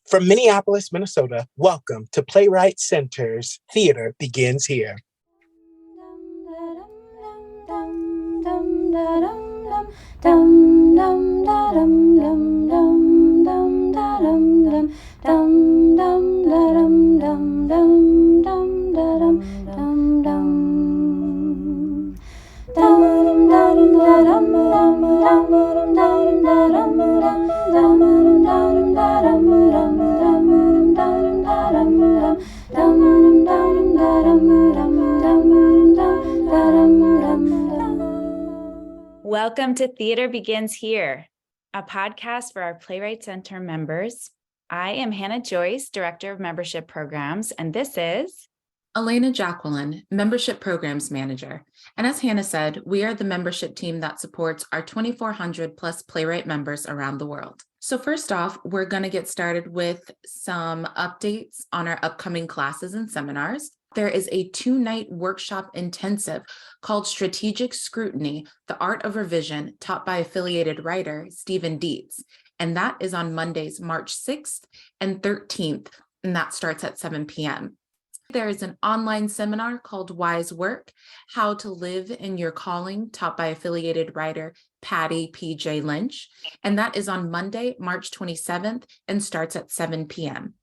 From Minneapolis, Minnesota, welcome to Playwrights Center's Theater Begins Here. Welcome to Theater Begins Here, a podcast for our Playwrights Center members. I am Joyce, Director of Membership Programs, and this is Alayna, Jacqueline, Membership Programs Manager. And as Hannah said, we are the membership team that supports our 2,400 plus Playwright members around the world. So first off, we're going to get started with some updates on our upcoming classes and seminars. There is a 2-night workshop intensive called Strategic Scrutiny, the Art of Revision, taught by affiliated writer Stephen Dietz. And that is on Mondays, March 6th and 13th, and that starts at 7 p.m. There is an online seminar called Wise Work, How to Live in Your Calling, taught by affiliated writer Patty P.J. Lynch, and that is on Monday, March 27th, and starts at 7 p.m.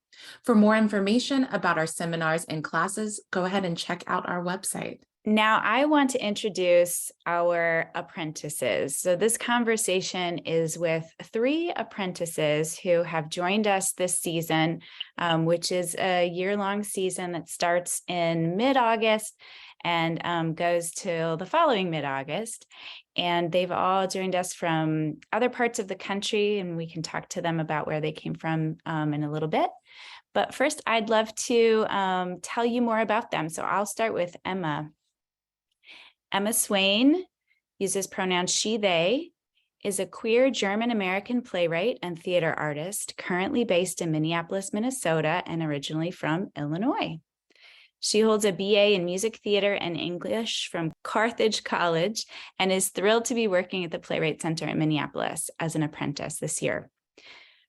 For more information about our seminars and classes, go ahead and check out our website. Now I want to introduce our apprentices. So this conversation is with 3 apprentices who have joined us this season, which is a year-long season that starts in mid-August and goes till the following mid-August. And they've all joined us from other parts of the country, and we can talk to them about where they came from in a little bit. But first, I'd love to tell you more about them. So I'll start with Emma. Emma Swain uses pronouns she, they, is a queer German-American playwright and theater artist, currently based in Minneapolis, Minnesota, and originally from Illinois. She holds a BA in music theater and English from Carthage College and is thrilled to be working at the Playwrights Center in Minneapolis as an apprentice this year.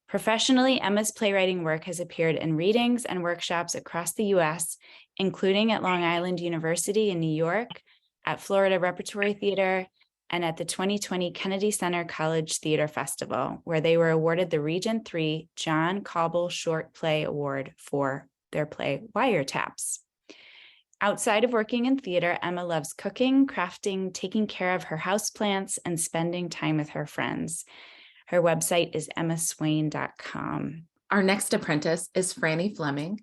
Professionally, Emma's playwriting work has appeared in readings and workshops across the U.S., including at Long Island University in New York, at Florida Repertory Theater, and at the 2020 Kennedy Center College Theater Festival, where they were awarded the Region 3 John Cobble Short Play Award for their play Wiretaps. Outside of working in theater, Emma loves cooking, crafting, taking care of her houseplants, and spending time with her friends. Her website is emmaswain.com. Our next apprentice is Franny Felming.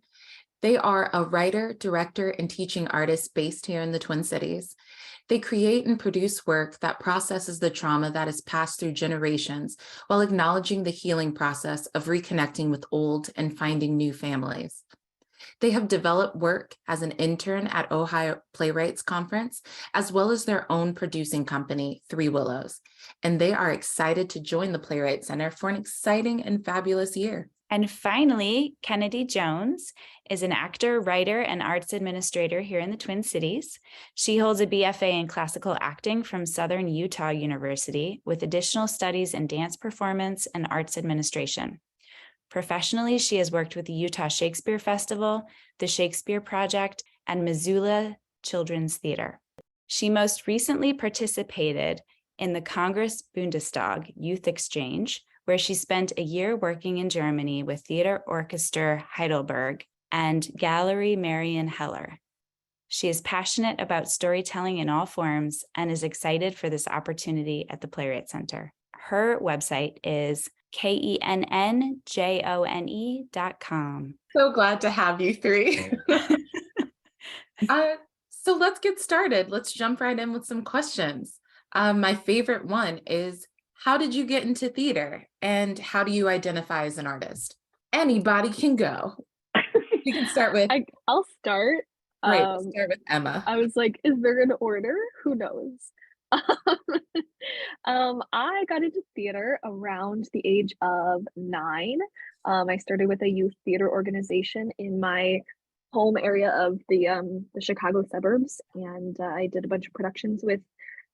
They are a writer, director, and teaching artist based here in the Twin Cities. They create and produce work that processes the trauma that is passed through generations while acknowledging the healing process of reconnecting with old and finding new families. They have developed work as an intern at Ohio Playwrights Conference, as well as their own producing company, 3 Willows, and they are excited to join the Playwrights Center for an exciting and fabulous year. And finally, Kennedy Jones is an actor, writer, and arts administrator here in the Twin Cities. She holds a BFA in classical acting from Southern Utah University with additional studies in dance performance and arts administration. Professionally, she has worked with the Utah Shakespeare Festival, the Shakespeare Project, and Missoula Children's Theater. She most recently participated in the Congress Bundestag Youth Exchange, where she spent a year working in Germany with Theater Orchestra Heidelberg and Gallery Marion Heller. She is passionate about storytelling in all forms and is excited for this opportunity at the Playwrights Center. Her website is KENNJONE.com. So glad to have you 3. So let's get started. Let's jump right in with some questions. My favorite one is, how did you get into theater and how do you identify as an artist? Anybody can go. You can start with... I'll start. Right, we'll start with Emma. I was like, is there an order? Who knows? I got into theater around the age of 9. I started with a youth theater organization in my home area of the Chicago suburbs, and I did a bunch of productions with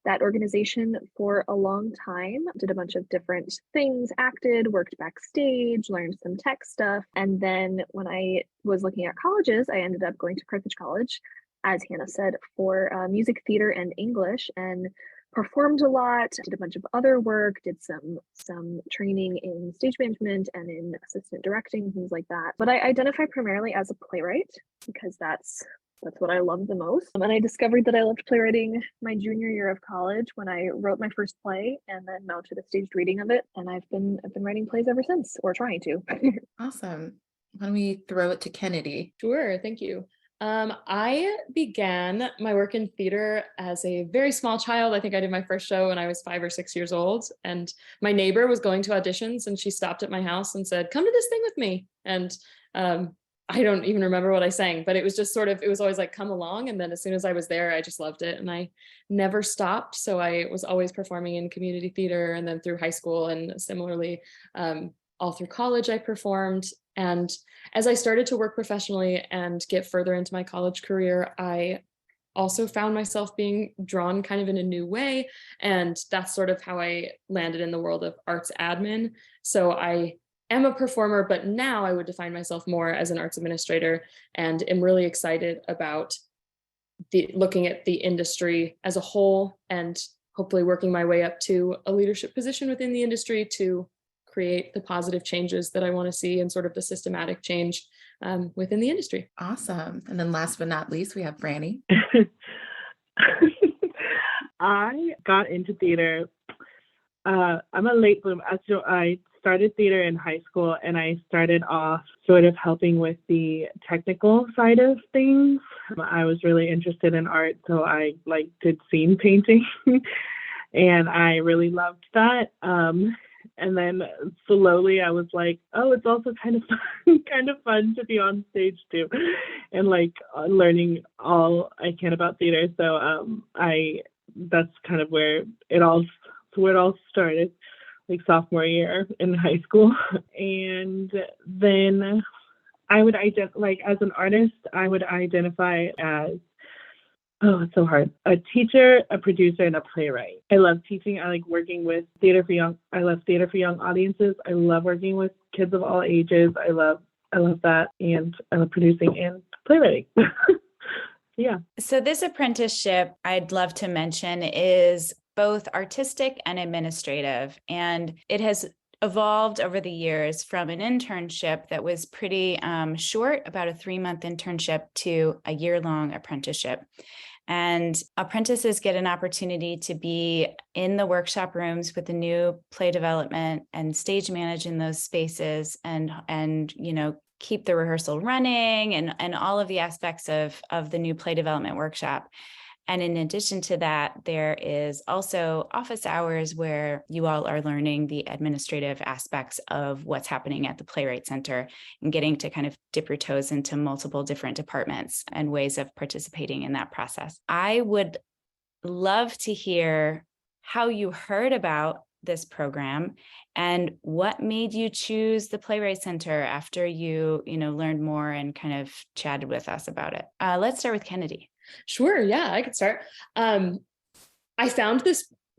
that organization for a long time, did a bunch of different things, acted, worked backstage, learned some tech stuff. And then when I was looking at colleges, I ended up going to Carthage College, as Hannah said, for music, theater, and English, and performed a lot, did a bunch of other work, did some training in stage management and in assistant directing, things like that. But I identify primarily as a playwright because that's what I love the most. And I discovered that I loved playwriting my junior year of college when I wrote my first play and then mounted a staged reading of it. And I've been writing plays ever since, or trying to. Awesome. Why don't we throw it to Kennedy? Sure, thank you. I began my work in theater as a very small child. I think I did my first show when I was 5 or 6 years old. And my neighbor was going to auditions and she stopped at my house and said, "Come to this thing with me." And I don't even remember what I sang, but it was just it was always like, come along. And then as soon as I was there, I just loved it and I never stopped. So I was always performing in community theater, and then through high school, and similarly, all through college I performed. And as I started to work professionally and get further into my college career, I also found myself being drawn kind of in a new way. And that's sort of how I landed in the world of arts admin. So I am a performer, but now I would define myself more as an arts administrator, and am really excited about looking at the industry as a whole and hopefully working my way up to a leadership position within the industry to create the positive changes that I want to see and sort of the systematic change within the industry. Awesome. And then last but not least, we have Franny. I got into theater. I'm a late bloomer. So I started theater in high school, and I started off sort of helping with the technical side of things. I was really interested in art, so I did scene painting, and I really loved that. And then slowly I was like, oh, it's also kind of fun to be on stage too, and learning all I can about theater. So that's kind of where it all started, like sophomore year in high school. And then I would as an artist, I would identify as, oh, it's so hard, a teacher, a producer, and a playwright. I love teaching. I like working with theater for young. I love theater for young audiences. I love working with kids of all ages. I love that. And I love producing and playwriting. Yeah. So this apprenticeship, I'd love to mention, is both artistic and administrative, and it has evolved over the years from an internship that was pretty short, about a 3-month internship, to a year-long apprenticeship. And apprentices get an opportunity to be in the workshop rooms with the new play development and stage manage in those spaces, and keep the rehearsal running and all of the aspects of the new play development workshop. And in addition to that, there is also office hours where you all are learning the administrative aspects of what's happening at the Playwrights Center and getting to kind of dip your toes into multiple different departments and ways of participating in that process. I would love to hear how you heard about this program and what made you choose the Playwrights Center after you learned more and kind of chatted with us about it. Let's start with Kennedy. Sure. Yeah, I could start. I found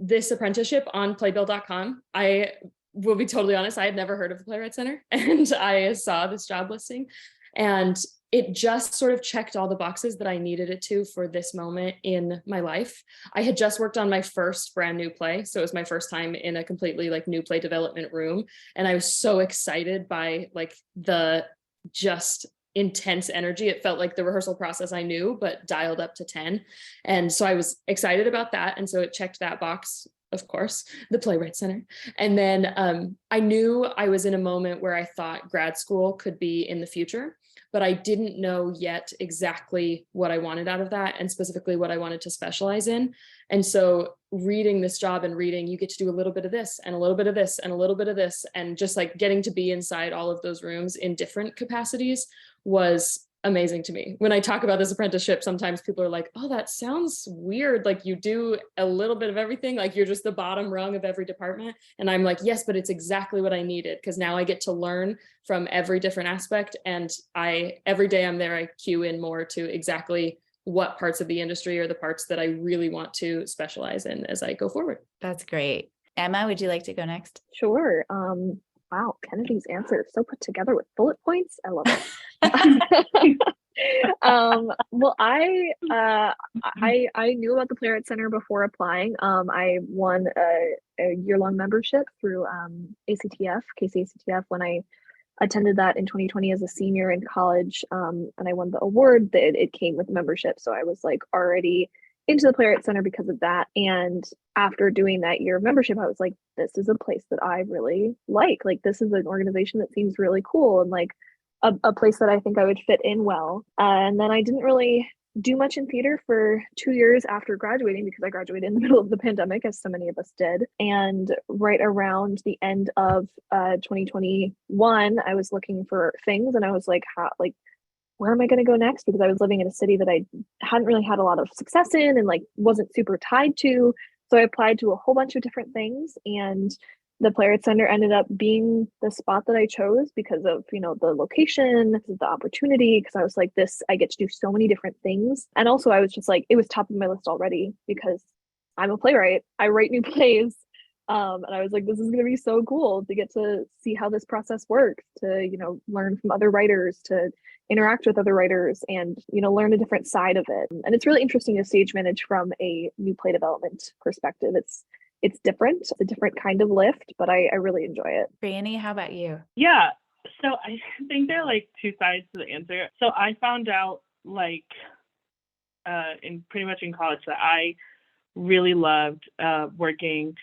this apprenticeship on playbill.com. I will be totally honest, I had never heard of the Playwrights Center, and I saw this job listing, and it just sort of checked all the boxes that I needed it to for this moment in my life. I had just worked on my first brand new play, so it was my first time in a completely new play development room, and I was so excited by the just intense energy. It felt like the rehearsal process I knew, but dialed up to 10. And so I was excited about that. And so it checked that box, of course, the Playwrights Center. And then I knew I was in a moment where I thought grad school could be in the future, but I didn't know yet exactly what I wanted out of that, and specifically what I wanted to specialize in. And so reading this job and reading, you get to do a little bit of this and a little bit of this and a little bit of this, and just getting to be inside all of those rooms in different capacities was amazing to me. When I talk about this apprenticeship, sometimes people are like, oh, that sounds weird. You do a little bit of everything, you're just the bottom rung of every department. And I'm like, yes, but it's exactly what I needed, because now I get to learn from every different aspect. And every day I'm there, I cue in more to exactly what parts of the industry are the parts that I really want to specialize in as I go forward. That's great. Emma, would you like to go next? Sure. Wow, Kennedy's answer so put together with bullet points. I love it. Well, I knew about the Playwrights Center before applying. I won a year-long membership through ACTF, KCACTF, when I attended that in 2020 as a senior in college, and I won the award. That it came with membership, so I was like already into the Playwrights Center because of that. And after doing that year of membership, I was like, this is a place that I really like. Like, this is an organization that seems really cool, and like a place that I think I would fit in well. And then I didn't really do much in theater for 2 years after graduating, because I graduated in the middle of the pandemic, as so many of us did. And right around the end of 2021, I was looking for things, and I was like, where am I going to go next? Because I was living in a city that I hadn't really had a lot of success in and like wasn't super tied to. So I applied to a whole bunch of different things, and the Playwrights Center ended up being the spot that I chose because of, the location, the opportunity, because I was like, I get to do so many different things. And also I was just like, it was top of my list already because I'm a playwright. I write new plays. And I was like, this is going to be so cool to get to see how this process works, to, learn from other writers, to interact with other writers, and, learn a different side of it. And it's really interesting to stage manage from a new play development perspective. It's different. It's a different kind of lift, but I really enjoy it. Franny, how about you? Yeah. So I think there are like two sides to the answer. So I found out pretty much in college that I really loved working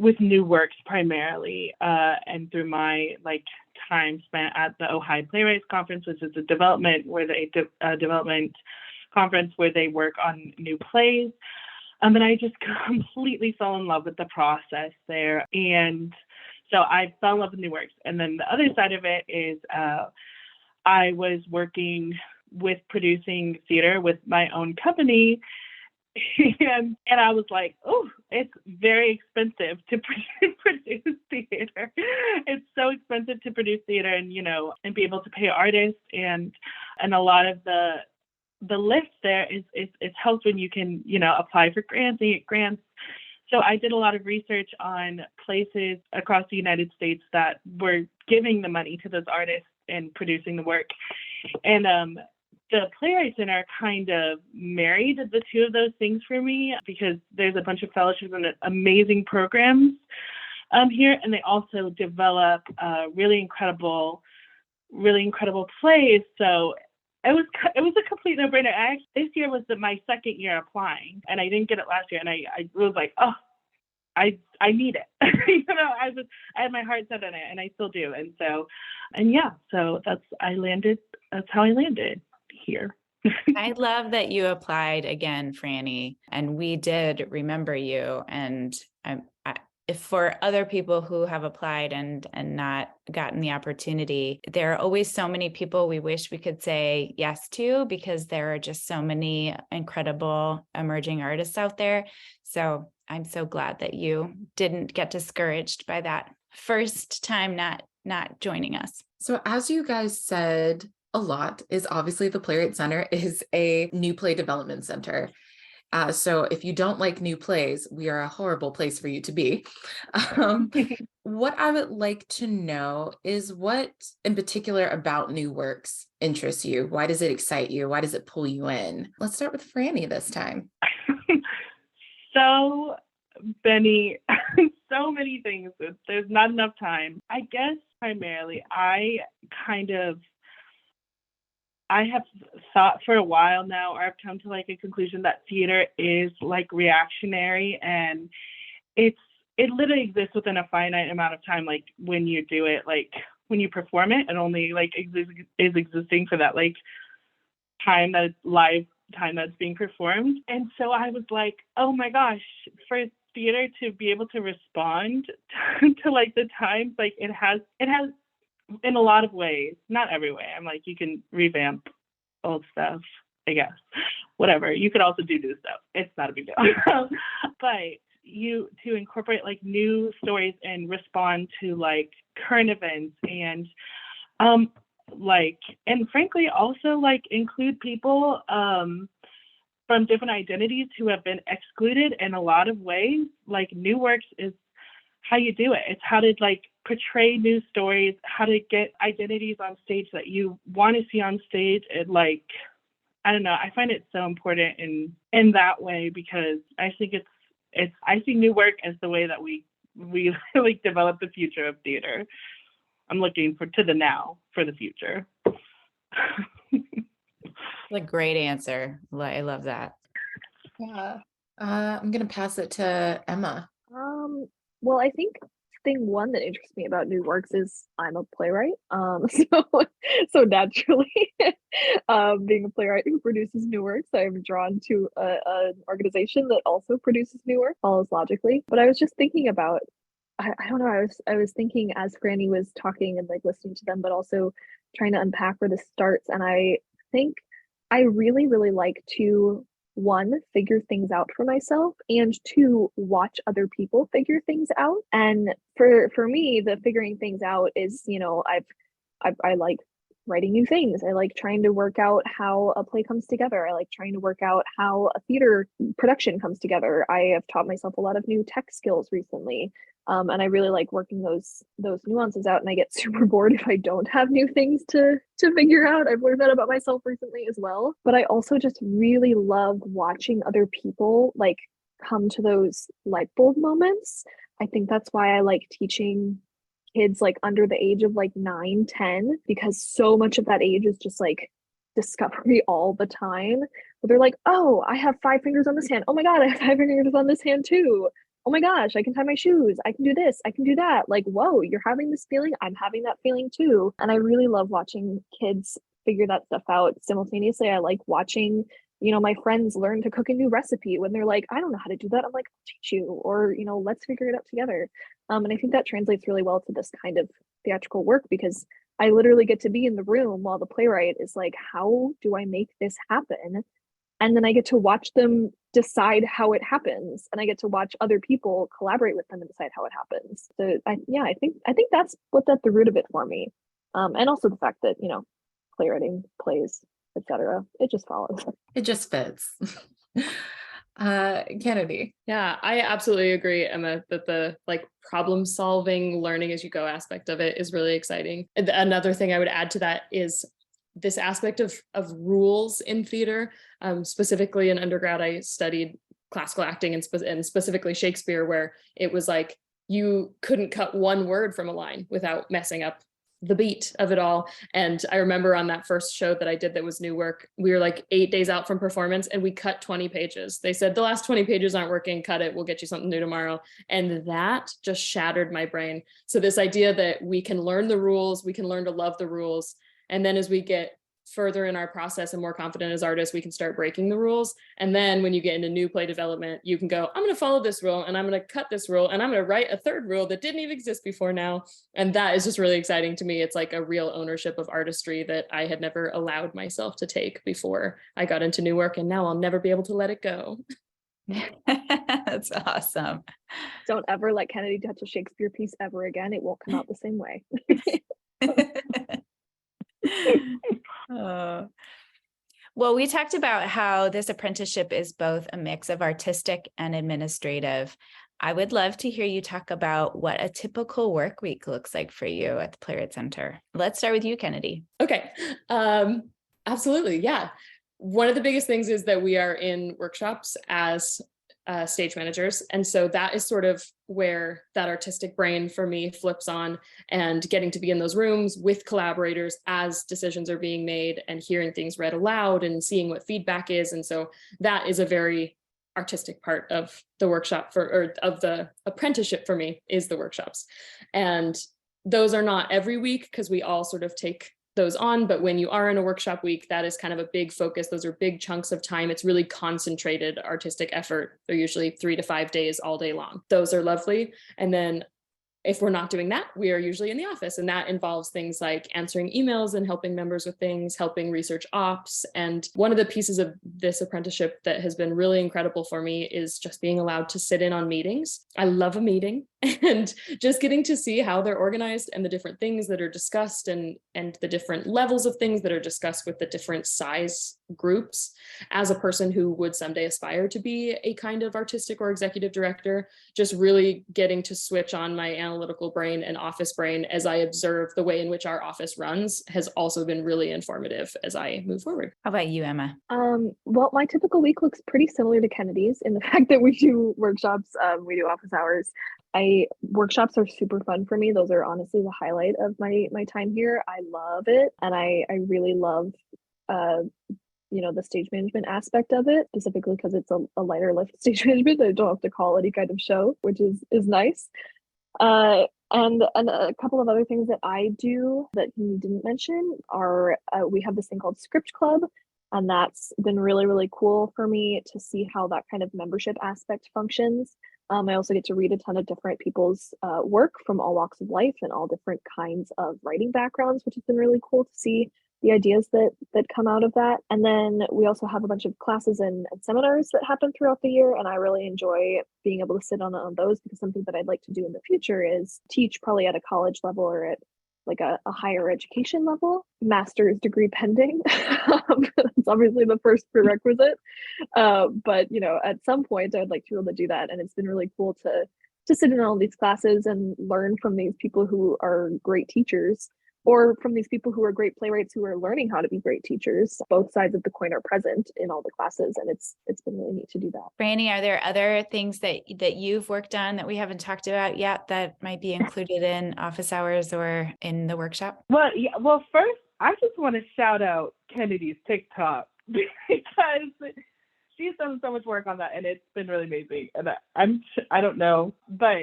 with new works primarily, and through my time spent at the Ohio Playwrights Conference, which is a development conference where they work on new plays. And I just completely fell in love with the process there. And so I fell in love with new works. And then the other side of it is I was working with producing theater with my own company. And I was like, oh, it's very expensive to produce theater. It's so expensive to produce theater and be able to pay artists. And a lot of the lift there is helps when you can, apply for grants and get grants. So I did a lot of research on places across the United States that were giving the money to those artists and producing the work. And the Playwrights Center kind of married the two of those things for me, because there's a bunch of fellowships and amazing programs here. And they also develop really incredible plays. So it was a complete no-brainer. This year was my second year applying, and I didn't get it last year. And I was like, oh, I need it. I had my heart set on it, and I still do. And so that's how I landed here. I love that you applied again, Franny, and we did remember you. And if for other people who have applied and not gotten the opportunity, there are always so many people we wish we could say yes to, because there are just so many incredible emerging artists out there. So I'm so glad that you didn't get discouraged by that first time not joining us. So as you guys said, a lot is obviously the Playwrights Center is a new play development center. So if you don't like new plays, we are a horrible place for you to be. What I would like to know is what in particular about new works interests you? Why does it excite you? Why does it pull you in? Let's start with Franny this time. So many things. There's not enough time. I guess primarily I have thought for a while now, or I've come to a conclusion that theater is reactionary, and it literally exists within a finite amount of time. When you do it, when you perform it, it only is existing for that live time that's being performed. And so I was like, oh my gosh, for theater to be able to respond to the times, it has in a lot of ways, not every way. I'm you can revamp old stuff, I guess. Whatever. You could also do new stuff. It's not a big deal. But you to incorporate new stories and respond to current events and and frankly also include people from different identities who have been excluded in a lot of ways. Like new works is how you do it. It's how to like portray new stories, how to get identities on stage that you want to see on stage. And like, I don't know, I find it so important in that way, because I think I see new work as the way that we like develop the future of theater. I'm looking to the now for the future. A great answer. I love that. Yeah. I'm going to pass it to Emma. Well, I think thing one that interests me about new works is I'm a playwright. So naturally, being a playwright who produces new works, I'm drawn to an organization that also produces new work. Follows logically. But I was just thinking about, I don't know. I was thinking as Franny was talking and like listening to them, but also trying to unpack where this starts. And I think I really, really like to, one, figure things out for myself, and two, watch other people figure things out. And for me, the figuring things out is, you know, I like writing new things. I like trying to work out how a play comes together. I like trying to work out how a theater production comes together. I have taught myself a lot of new tech skills recently. And I really like working those nuances out, and I get super bored if I don't have new things to figure out. I've learned that about myself recently as well. But I also just really love watching other people like come to those light bulb moments. I think that's why I like teaching kids like under the age of like 9, 10, because so much of that age is just like discovery all the time. But they're like, oh, I have 5 fingers on this hand. Oh my God, I have 5 fingers on this hand too. Oh my gosh, I can tie my shoes. I can do this. I can do that. Like, whoa, you're having this feeling. I'm having that feeling too. And I really love watching kids figure that stuff out. Simultaneously, I like watching, you know, my friends learn to cook a new recipe when they're like, I don't know how to do that. I'm like, I'll teach you, or, you know, let's figure it out together. And I think that translates really well to this kind of theatrical work, because I literally get to be in the room while the playwright is like, how do I make this happen? And then I get to watch them decide how it happens, and I get to watch other people collaborate with them and decide how it happens. So I think that's what's at the root of it for me. And also the fact that, you know, playwriting, plays, etc. It just follows. It just fits. Kennedy. Yeah, I absolutely agree, Emma, that the like problem solving, learning as you go aspect of it is really exciting. And another thing I would add to that is this aspect of rules in theater. Specifically in undergrad, I studied classical acting and specifically Shakespeare, where it was like you couldn't cut one word from a line without messing up the beat of it all. And I remember on that first show that I did that was new work, we were like 8 days out from performance and we cut 20 pages. They said, the last 20 pages aren't working, cut it, we'll get you something new tomorrow. And that just shattered my brain. So this idea that we can learn the rules, we can learn to love the rules, and then as we get further in our process and more confident as artists, we can start breaking the rules. And then when you get into new play development, you can go, I'm going to follow this rule, and I'm going to cut this rule, and I'm going to write a third rule that didn't even exist before now. And that is just really exciting to me. It's like a real ownership of artistry that I had never allowed myself to take before I got into new work, and now I'll never be able to let it go. That's awesome. Don't ever let Kennedy touch a Shakespeare piece ever again. It won't come out the same way. Well, we talked about how this apprenticeship is both a mix of artistic and administrative. I would love to hear you talk about what a typical work week looks like for you at the Playwrights Center. Let's start with you, Kennedy. Okay. Absolutely. Yeah. One of the biggest things is that we are in workshops as stage managers. And so that is sort of where that artistic brain for me flips on, and getting to be in those rooms with collaborators as decisions are being made and hearing things read aloud and seeing what feedback is. And so that is a very artistic part of the workshop of the apprenticeship for me, is the workshops. And those are not every week because we all sort of take those on, but when you are in a workshop week, that is kind of a big focus. Those are big chunks of time. It's really concentrated artistic effort. They're usually 3 to 5 days all day long. Those are lovely. And then if we're not doing that, we are usually in the office, and that involves things like answering emails and helping members with things, helping research ops. And one of the pieces of this apprenticeship that has been really incredible for me is just being allowed to sit in on meetings. I love a meeting. And just getting to see how they're organized and the different things that are discussed and the different levels of things that are discussed with the different size groups. As a person who would someday aspire to be a kind of artistic or executive director, just really getting to switch on my analytical brain and office brain as I observe the way in which our office runs has also been really informative as I move forward. How about you, Emma? Well, my typical week looks pretty similar to Kennedy's in the fact that we do workshops, we do office hours. Workshops are super fun for me. Those are honestly the highlight of my time here. I love it, and I really love the stage management aspect of it, specifically because it's a lighter lift stage management that I don't have to call any kind of show, which is nice. And a couple of other things that I do that you didn't mention are we have this thing called Script Club, and that's been really, really cool for me to see how that kind of membership aspect functions. I also get to read a ton of different people's work from all walks of life and all different kinds of writing backgrounds, which has been really cool to see the ideas that come out of that. And then we also have a bunch of classes and seminars that happen throughout the year, and I really enjoy being able to sit on those, because something that I'd like to do in the future is teach, probably at a college level or at like a higher education level, master's degree pending. It's obviously the first prerequisite, but at some point I'd like to be able to do that, and it's been really cool to sit in all these classes and learn from these people who are great teachers, or from these people who are great playwrights who are learning how to be great teachers. Both sides of the coin are present in all the classes, and it's been really neat to do that. Franny, are there other things that you've worked on that we haven't talked about yet that might be included in office hours or in the workshop? Well, yeah. Well, first, I just want to shout out Kennedy's TikTok because she's done so much work on that, and it's been really amazing. And I don't know, but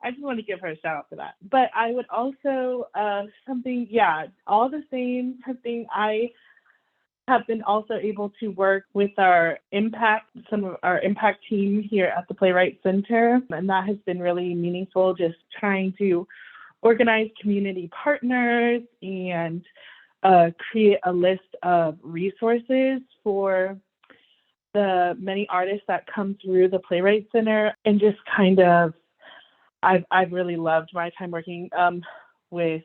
I just want to give her a shout out for that. But I would also all the same thing. I have been also able to work with some of our impact team here at the Playwrights Center, and that has been really meaningful, just trying to organize community partners and create a list of resources for the many artists that come through the Playwrights Center, and just kind of I've really loved my time working with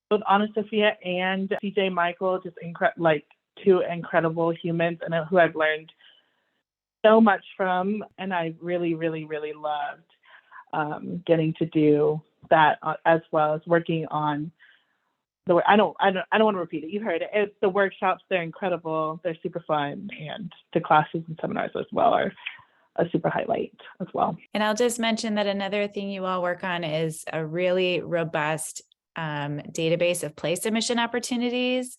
both Anna Sophia and CJ Michael, just two incredible humans, and who I've learned so much from, and I really, really, really loved getting to do that, as well as working on I don't want to repeat it. You've heard it. The workshops, they're incredible. They're super fun, and the classes and seminars as well are a super highlight as well. And I'll just mention that another thing you all work on is a really robust database of play submission opportunities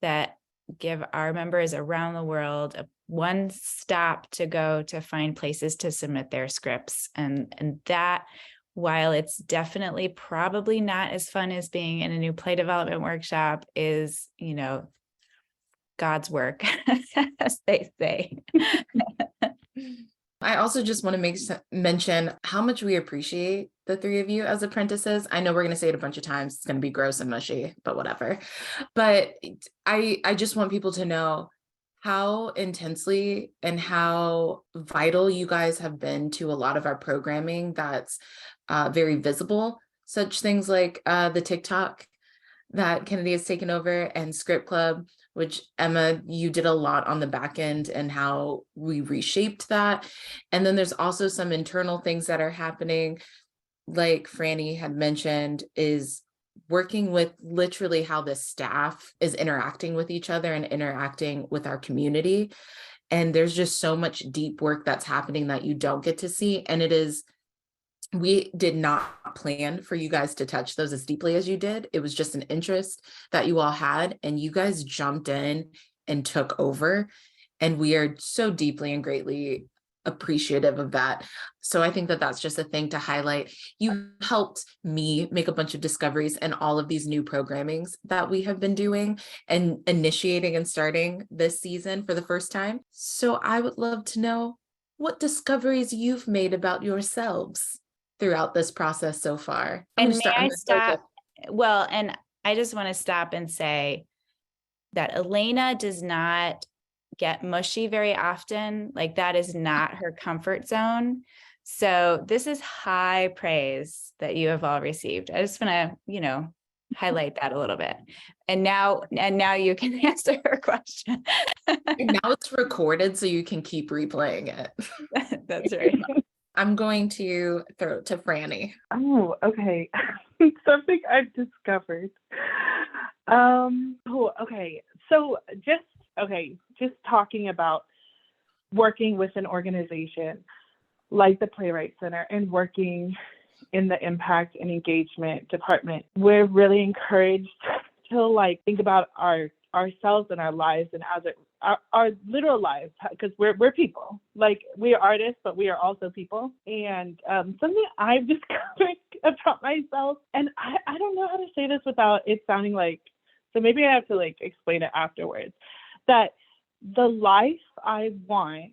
that give our members around the world one stop to go to find places to submit their scripts. And that, while it's definitely probably not as fun as being in a new play development workshop, is, God's work, as they say. I also just want to mention how much we appreciate the three of you as apprentices. I know we're going to say it a bunch of times. It's going to be gross and mushy, but whatever. But I just want people to know how intensely and how vital you guys have been to a lot of our programming that's very visible. Such things like the TikTok that Kennedy has taken over, and Script Club, which Emma, you did a lot on the back end and how we reshaped that. And then there's also some internal things that are happening, like Franny had mentioned, is working with literally how the staff is interacting with each other and interacting with our community. And there's just so much deep work that's happening that you don't get to see. And we did not plan for you guys to touch those as deeply as you did. It was just an interest that you all had, and you guys jumped in and took over. And we are so deeply and greatly appreciative of that. So I think that that's just a thing to highlight. You helped me make a bunch of discoveries in all of these new programmings that we have been doing and initiating and starting this season for the first time. So I would love to know what discoveries you've made about yourselves throughout this process so far. And may I stop? Well, and I just want to stop and say that Alayna does not get mushy very often. Like, that is not her comfort zone. So this is high praise that you have all received. I just want to, highlight that a little bit. And now you can answer her question. And now it's recorded so you can keep replaying it. That's right. I'm going to throw it to Franny. Oh, okay. Something I've discovered. Okay. So just talking about working with an organization like the Playwrights Center and working in the impact and engagement department, we're really encouraged to think about ourselves and our lives and as our literal lives, because we're people. We are artists, but we are also people. And something I've discovered about myself, and I don't know how to say this without it sounding so maybe I have to explain it afterwards, that the life I want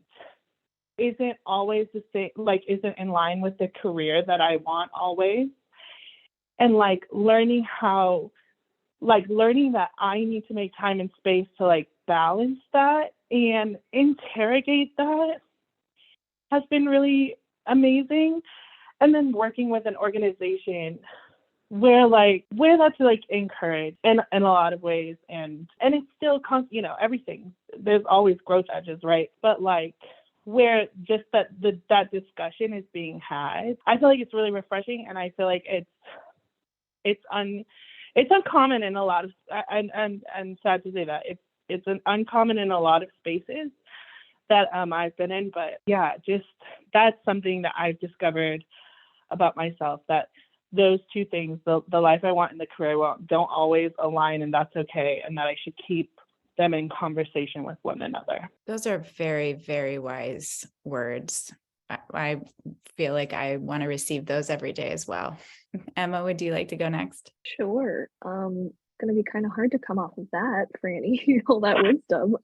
isn't always the same, isn't in line with the career that I want always. And learning that I need to make time and space to balance that and interrogate that has been really amazing. And then working with an organization where that's encouraged in a lot of ways, and it's still everything, there's always growth edges, right? But where just that discussion is being had, I feel it's really refreshing, and I feel it's uncommon in a lot of, and sad to say that it's uncommon in a lot of spaces that I've been in. But yeah, just that's something that I've discovered about myself, that those two things, the life I want and the career I want, don't always align, and that's okay, and that I should keep them in conversation with one another. Those are very, very wise words. I feel like I want to receive those every day as well. Emma, would you like to go next? Sure. Going to be kind of hard to come off of that, Franny, all that wisdom.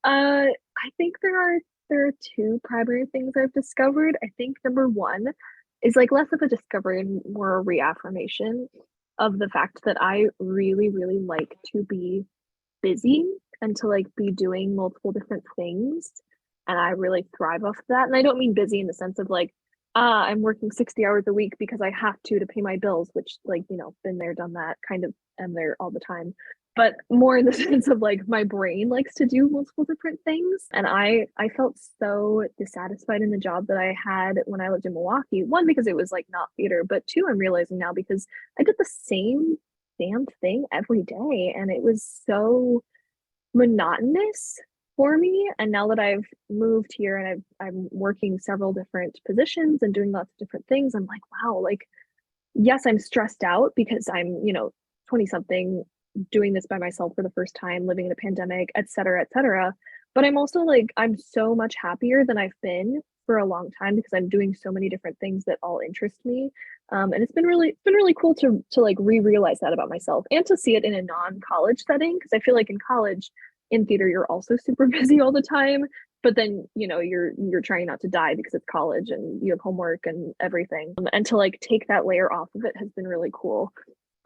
I think there are two primary things I've discovered. I think number one is less of a discovery and more a reaffirmation of the fact that I really, really like to be busy and to be doing multiple different things. And I really thrive off that. And I don't mean busy in the sense of I'm working 60 hours a week because I have to pay my bills, which been there, done that, kind of am there all the time. But more in the sense of my brain likes to do multiple different things. And I felt so dissatisfied in the job that I had when I lived in Milwaukee. One, because it was not theater, but two, I'm realizing now because I did the same damn thing every day. And it was so monotonous for me. And now that I've moved here and I'm working several different positions and doing lots of different things, I'm wow, yes, I'm stressed out because I'm 20 something, doing this by myself for the first time, living in a pandemic, et cetera, but I'm also I'm so much happier than I've been for a long time because I'm doing so many different things that all interest me, and it's been really cool to realize that about myself and to see it in a non-college setting, because I feel in college, in theater, you're also super busy all the time, but then you're trying not to die because it's college and you have homework and everything, and to take that layer off of it has been really cool,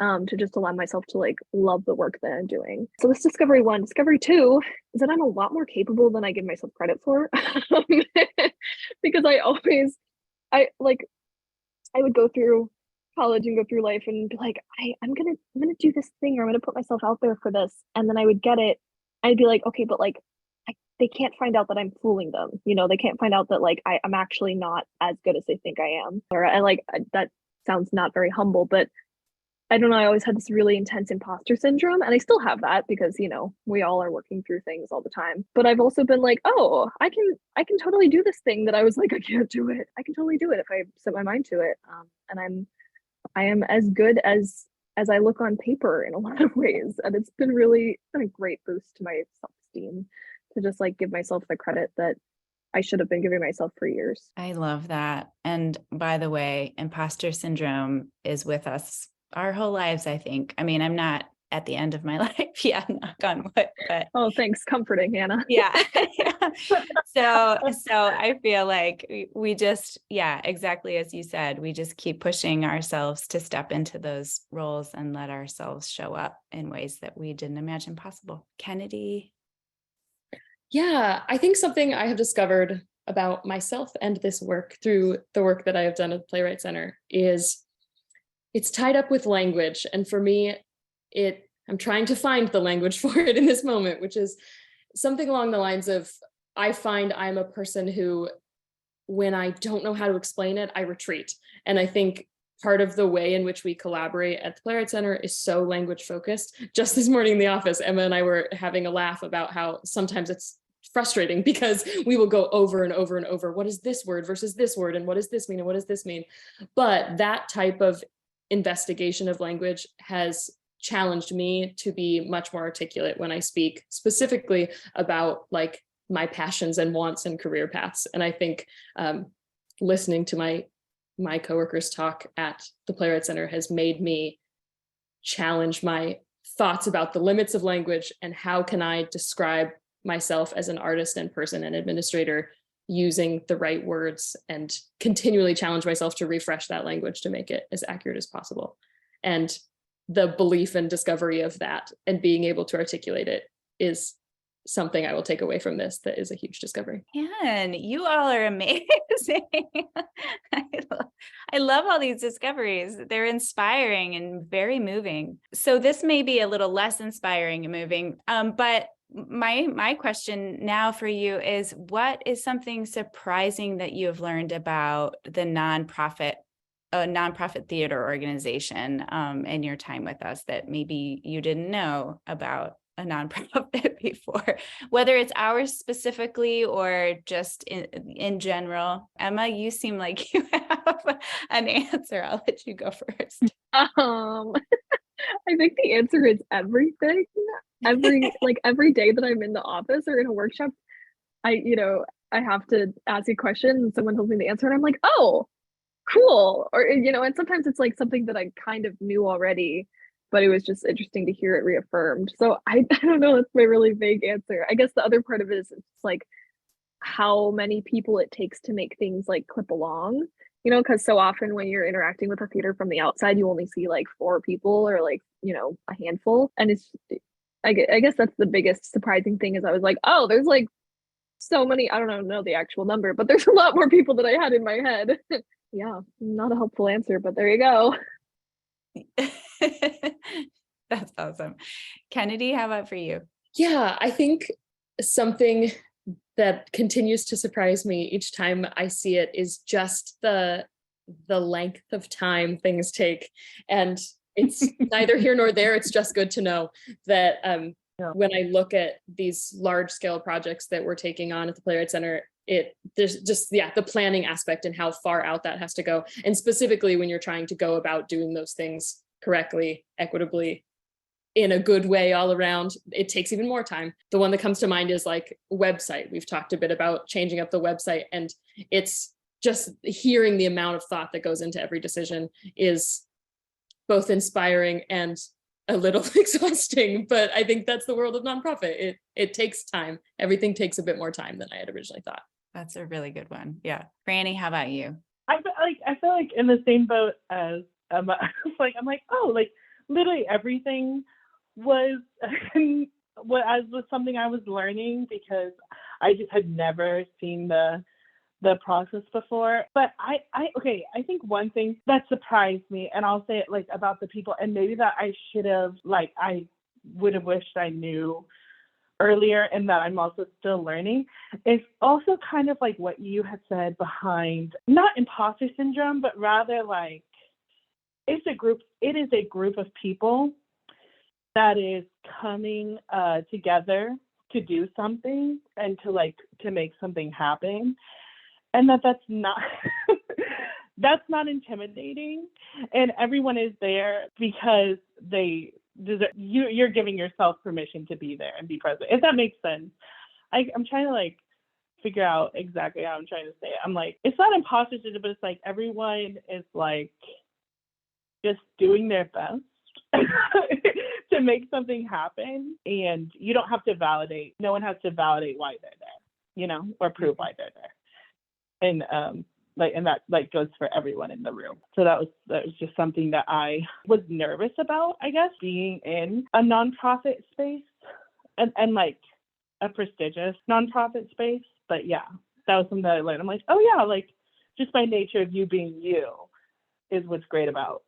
to just allow myself to love the work that I'm doing. So this discovery one. Discovery two is that I'm a lot more capable than I give myself credit for. Because I would go through college and go through life and be I'm gonna do this thing, or I'm gonna put myself out there for this, and then I would get it. I'd be okay, but they can't find out that I'm fooling them. They can't find out that I'm actually not as good as they think I am. Or that sounds not very humble, but I don't know, I always had this really intense imposter syndrome, and I still have that because, we all are working through things all the time. But I've also been oh, I can totally do this thing that I was I can't do it. I can totally do it if I set my mind to it. And I am as good as I look on paper in a lot of ways. And it's been a great boost to my self-esteem to just give myself the credit that I should have been giving myself for years. I love that. And by the way, imposter syndrome is with us our whole lives, I think. I mean, I'm not at the end of my life yet, knock on wood, but oh, thanks. Comforting, Hannah. yeah. So I feel we just, yeah, exactly as you said, we just keep pushing ourselves to step into those roles and let ourselves show up in ways that we didn't imagine possible. Kennedy. Yeah, I think something I have discovered about myself and this work through the work that I have done at the Playwrights Center is it's tied up with language. And for me, I'm trying to find the language for it in this moment, which is something along the lines of, I find I'm a person who, when I don't know how to explain it, I retreat. And I think part of the way in which we collaborate at the Playwrights Center is so language focused. Just this morning in the office, Emma and I were having a laugh about how sometimes it's frustrating because we will go over and over and over. What is this word versus this word? And what does this mean? And what does this mean? But that type of investigation of language has challenged me to be much more articulate when I speak specifically about like my passions and wants and career paths. And I think listening to my coworkers talk at the Playwrights Center has made me challenge my thoughts about the limits of language and how can I describe myself as an artist and person and administrator using the right words, and continually challenge myself to refresh that language to make it as accurate as possible. And the belief and discovery of that and being able to articulate it is something I will take away from this that is a huge discovery. And you all are amazing. I love all these discoveries. They're inspiring and very moving. So this may be a little less inspiring and moving, but my question now for you is, what is something surprising that you have learned about the nonprofit theater organization in your time with us that maybe you didn't know about a nonprofit before, whether it's ours specifically or just in general? Emma, you seem like you have an answer. I'll let you go first. I think the answer is everything. Every day that I'm in the office or in a workshop, I have to ask a question and someone tells me the answer and I'm like, oh, cool. Or, and sometimes it's like something that I kind of knew already, but it was just interesting to hear it reaffirmed. So I don't know, that's my really vague answer. I guess the other part of it is it's like how many people it takes to make things like clip along, because so often when you're interacting with a theater from the outside, you only see like 4 people or like, a handful. And I guess that's the biggest surprising thing is I was like, oh, there's like so many, I don't know the actual number, but there's a lot more people than I had in my head. Yeah, not a helpful answer, but there you go. That's awesome. Kennedy, how about for you? Yeah, I think something that continues to surprise me each time I see it is just the length of time things take. And it's neither here nor there. It's just good to know that when I look at these large scale projects that we're taking on at the Playwrights Center, there's just the planning aspect and how far out that has to go. And specifically when you're trying to go about doing those things correctly, equitably, in a good way all around, it takes even more time. The one that comes to mind is like website. We've talked a bit about changing up the website, and it's just hearing the amount of thought that goes into every decision is both inspiring and a little exhausting, but I think that's the world of nonprofit. It takes time. Everything takes a bit more time than I had originally thought. That's a really good one. Yeah. Franny, how about you? I feel like in the same boat as I'm like, oh, like literally everything was something I was learning because I just had never seen the process before. But I think one thing that surprised me, and I'll say it like about the people, and maybe that I would have wished I knew earlier, and that I'm also still learning, is also kind of like what you had said behind not imposter syndrome, but rather like it is a group of people that is coming together to do something and to make something happen. And that's not that's not intimidating. And everyone is there because they deserve, you're giving yourself permission to be there and be present. If that makes sense. I'm trying to like figure out exactly how I'm trying to say it. I'm like, it's not imposter syndrome, but it's like everyone is like just doing their best to make something happen. And you don't have to validate, no one has to validate why they're there, or prove why they're there. And that like goes for everyone in the room. So that was just something that I was nervous about, I guess, being in a nonprofit space and like a prestigious nonprofit space. But yeah, that was something that I learned. I'm like, oh yeah, like just by nature of you being you is what's great about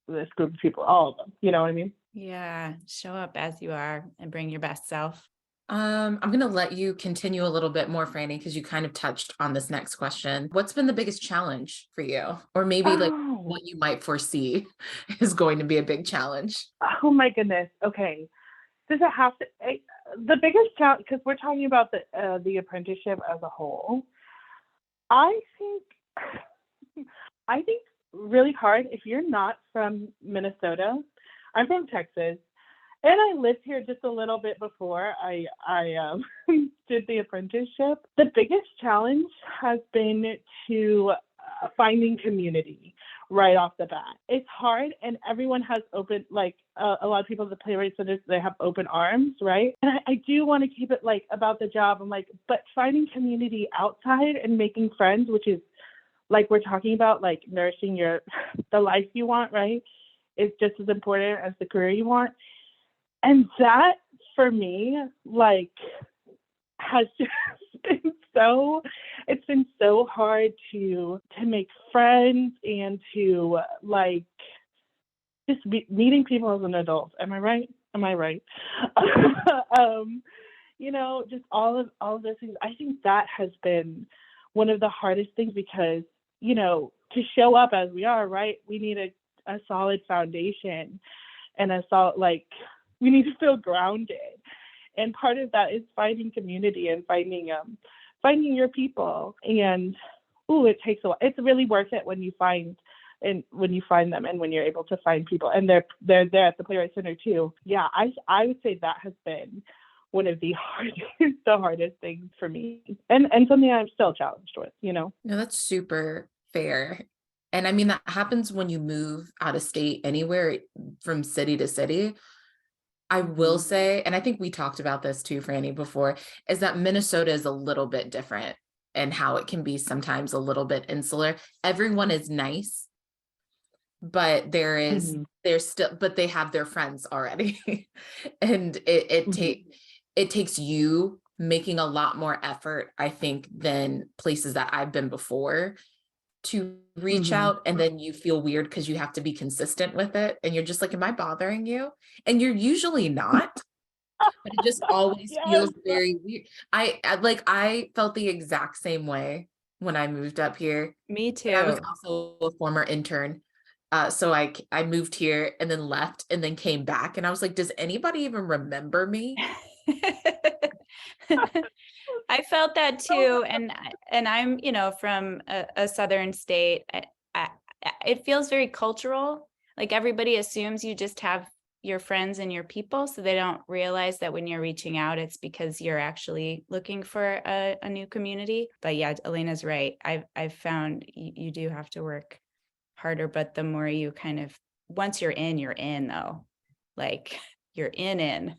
this group of people, all of them. You know what I mean? Yeah, show up as you are and bring your best self. I'm going to let you continue a little bit more, Franny, because you kind of touched on this next question. What's been the biggest challenge for you? Or maybe like what you might foresee is going to be a big challenge? Oh my goodness. Okay. Does it have to, the biggest challenge, because we're talking about the apprenticeship as a whole, I think really hard if you're not from Minnesota. I'm from Texas. And I lived here just a little bit before I did the apprenticeship. The biggest challenge has been to finding community right off the bat. It's hard, and everyone has open, like a lot of people at the Playwrights Center, they have open arms, right? And I do want to keep it like about the job. I'm like, but finding community outside and making friends, which is like we're talking about, like nourishing the life you want, right? Is just as important as the career you want. And that for me, like, has just been it's been so hard to make friends and to like just meeting people as an adult. Am I right? You know, just all of those things. I think that has been one of the hardest things because, you know, to show up as we are, right, we need a solid foundation and a solid, like, we need to feel grounded. And part of that is finding community and finding your people. And it takes a while. It's really worth it when you find them and when you're able to find people. And they're there at the Playwrights Center too. Yeah, I would say that has been one of the hardest things for me. And something I'm still challenged with, you know. No, that's super fair. And I mean, that happens when you move out of state anywhere from city to city. I will say, and I think we talked about this too, Franny, before, is that Minnesota is a little bit different and how it can be sometimes a little bit insular. Everyone is nice, but there's still, but they have their friends already. And it takes you making a lot more effort, I think, than places that I've been before to reach out, and then you feel weird because you have to be consistent with it, and you're just like, am I bothering you? And you're usually not, but it just always feels very weird. I felt the exact same way when I moved up here. Me too. I was also a former intern, so I moved here and then left and then came back, and I was like, does anybody even remember me? I felt that too, and I'm, you know, from a southern state. It feels very cultural. Like everybody assumes you just have your friends and your people, so they don't realize that when you're reaching out, it's because you're actually looking for a new community. But yeah, Alayna's right. I've found you do have to work harder, but the more you kind of, once you're in though, like you're in.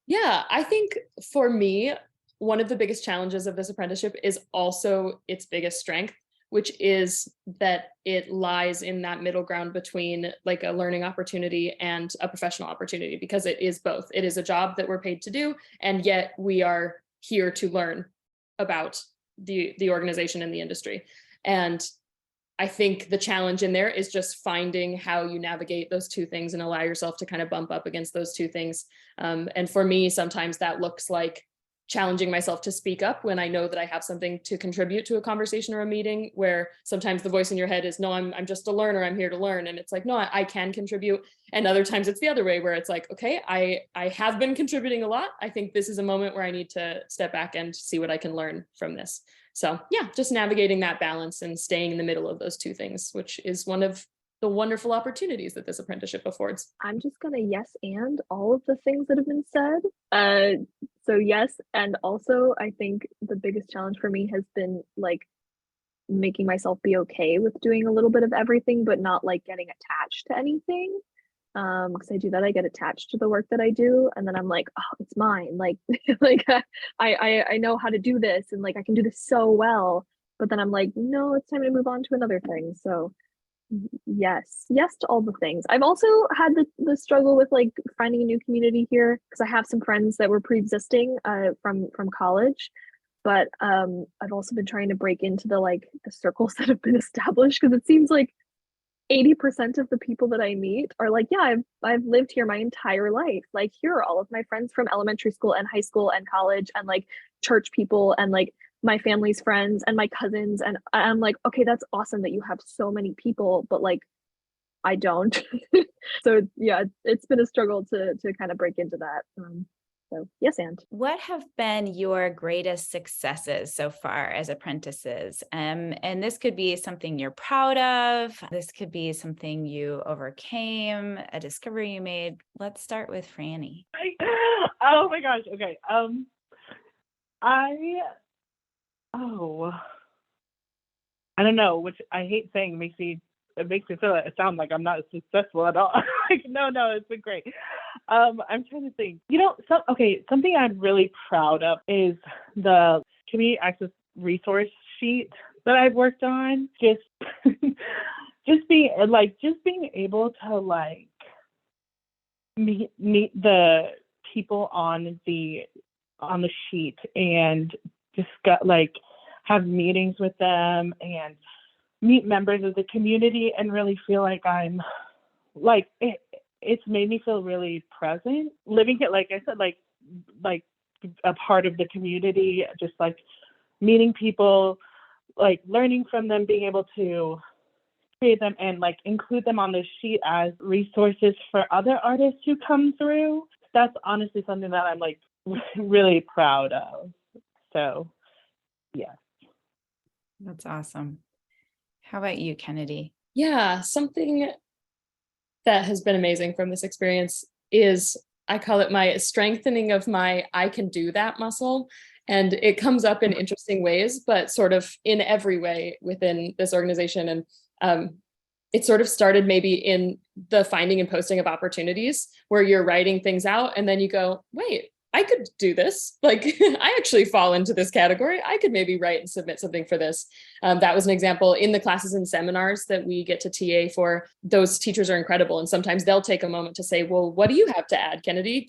Yeah, I think for me, one of the biggest challenges of this apprenticeship is also its biggest strength, which is that it lies in that middle ground between like a learning opportunity and a professional opportunity, because it is both. It is a job that we're paid to do, and yet we are here to learn about the organization and the industry. And I think the challenge in there is just finding how you navigate those two things and allow yourself to kind of bump up against those two things. And for me, sometimes that looks like challenging myself to speak up when I know that I have something to contribute to a conversation or a meeting, where sometimes the voice in your head is, no, I'm just a learner, I'm here to learn. And it's like, no, I can contribute. And other times it's the other way, where it's like, okay, I have been contributing a lot. I think this is a moment where I need to step back and see what I can learn from this. So yeah, just navigating that balance and staying in the middle of those two things, which is one of the wonderful opportunities that this apprenticeship affords. I'm just gonna yes and all of the things that have been said. So yes, and also I think the biggest challenge for me has been like making myself be okay with doing a little bit of everything, but not like getting attached to anything. Because I do that, I get attached to the work that I do, and then I'm like, oh, it's mine. Like, like I know how to do this, and like I can do this so well. But then I'm like, no, it's time to move on to another thing. So yes to all the things. I've also had the struggle with like finding a new community here, because I have some friends that were pre-existing from college, But I've also been trying to break into the circles that have been established, because it seems like 80% of the people that I meet are like, yeah, I've lived here my entire life. Like, here are all of my friends from elementary school and high school and college, and like church people, and like my family's friends and my cousins. And I'm like, okay, that's awesome that you have so many people, but like I don't. So yeah, it's been a struggle to kind of break into that. So yes, and What have been your greatest successes so far as apprentices? And this could be something you're proud of. This could be something you overcame, a discovery you made. Let's start with Franny. Oh my gosh. Okay. I don't know, which I hate saying it makes me sound like I'm not successful at all. Like, no, it's been great. I'm trying to think. Something I'm really proud of is the community access resource sheet that I've worked on. Just being able to like meet the people on the sheet and have meetings with them and meet members of the community and really feel like I'm like it's made me feel really present living it, like I said, like a part of the community, just like meeting people, like learning from them, being able to create them and like include them on the sheet as resources for other artists who come through. That's honestly something that I'm like really proud of. So yeah. That's awesome. How about you, Kennedy? Yeah, something that has been amazing from this experience is, I call it my strengthening of my I can do that muscle. And it comes up in interesting ways, but sort of in every way within this organization. And it sort of started maybe in the finding and posting of opportunities where you're writing things out and then you go, wait, I could do this. Like, I actually fall into this category. I could maybe write and submit something for this. That was an example in the classes and seminars that we get to TA for. Those teachers are incredible. And sometimes they'll take a moment to say, well, what do you have to add, Kennedy?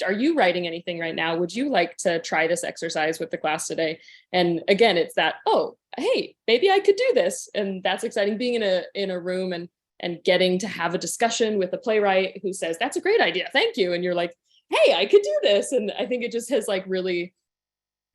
Are you writing anything right now? Would you like to try this exercise with the class today? And again, it's that, oh, hey, maybe I could do this. And that's exciting, being in a room and getting to have a discussion with a playwright who says, that's a great idea. Thank you. And you're like, hey, I could do this. And I think it just has like really